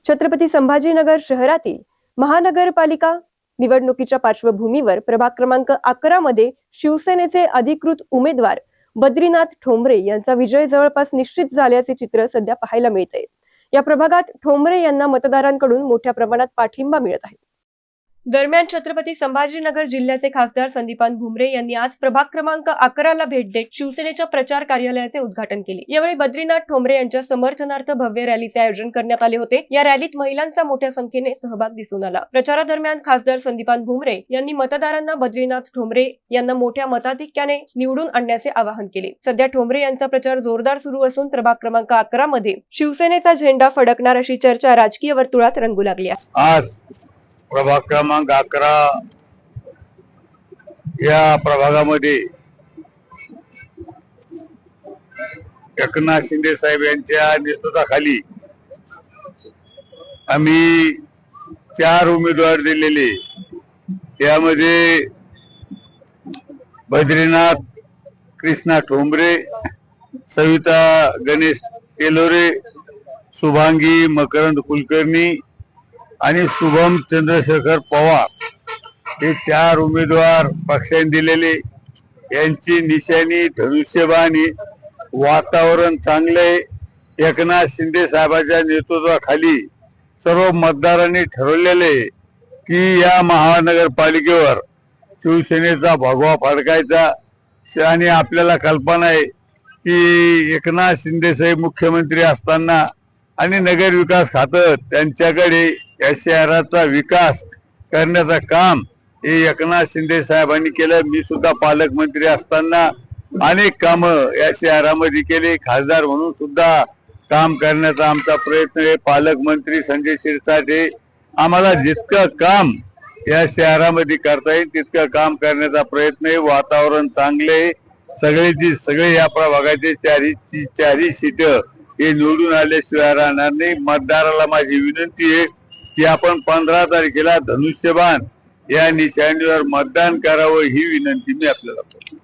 छत्रपती संभाजीनगर शहरातील महानगरपालिका निवडणुकीच्या पार्श्वभूमीवर प्रभाग क्रमांक 11 मध्ये शिवसेनेचे अधिकृत उमेदवार बद्रीनाथ ठोंबरे यांचा विजय जवळपास निश्चित झाल्याचे चित्र सध्या पाहायला मिळते। या प्रभागात ठोंबरे यांना मतदारांकडून मोठ्या प्रमाणात पाठिंबा मिळत आहे। दरम्यान छत्रपती संभाजीनगर जिल्ह्याचे खासदार संदीपान भुमरे यांनी आज प्रभाग क्रमांक 11 ला भेट देत शिवसेनेच्या प्रचार कार्यालयाचे उद्घाटन केले। यावेळी बद्रीनाथ ठोंबरे यांच्या समर्थनार्थ भव्य रॅलीचे आयोजन करण्यात आले होते। या रॅलीत महिलांचा मोठ्या संख्येने सहभाग दिसून आला। प्रचारादरम्यान खासदार संदीपान भुमरे यांनी मतदारांना बद्रीनाथ ठोंबरे यांना मोठ्या मताधिक्याने निवडून आणण्याचे आवाहन केले। सध्या ठोंबरे यांचा प्रचार जोरदार सुरू असून प्रभाग क्रमांक 11 मध्ये शिवसेनेचा झेंडा फडकणार अशी चर्चा राजकीय वर्तुळात रंगू लागली आहे। प्रभाग क्रमांक 11 या प्रभागामध्ये एकनाथ शिंदे साहेब यांच्या नेतृत्वाखाली आम्ही 4 उमेदवार दिलेले। यामध्ये बद्रीनाथ कृष्णा ठोंबरे, सविता गणेश तेलोरे, शुभांगी मकरंद कुलकर्णी आणि शुभम चंद्रशेखर पवार हे 4 उमेदवार पक्षाने दिलेले। यांची निशाणी धनुष्यबाण। वातावरण चांगले। एकनाथ शिंदे साहेबांच्या नेतृत्वाखाली सर्व मतदारांनी ठरवलेले की या महानगरपालिकेवर शिवसेनेचा भगवा फडकायचा। आणि आपल्याला कल्पना आहे की एकनाथ शिंदे साहेब मुख्यमंत्री असताना आणि नगर विकास खातं त्यांच्याकडे या शहराचा विकास करण्याचं काम हे एकनाथ शिंदे साहेबांनी केलं। मी सुद्धा पालकमंत्री असताना अनेक कामं या शहरामध्ये केले। खासदार म्हणून सुद्धा काम करण्याचा आमचा प्रयत्न आहे। पालकमंत्री संजय शिरसाट आम्हाला जितकं काम या शहरामध्ये करता येईल तितकं काम करण्याचा प्रयत्न आहे। वातावरण चांगले आहे। सगळे या प्रभागाचे चारही सीट हे निवडून आल्याशिवाय राहणार नाही। मतदाराला माझी विनंती आहे की आपण 15 तारखेला धनुष्यबाण या निशाणीवर मतदान करावं ही विनंती मी आपल्याला करतो।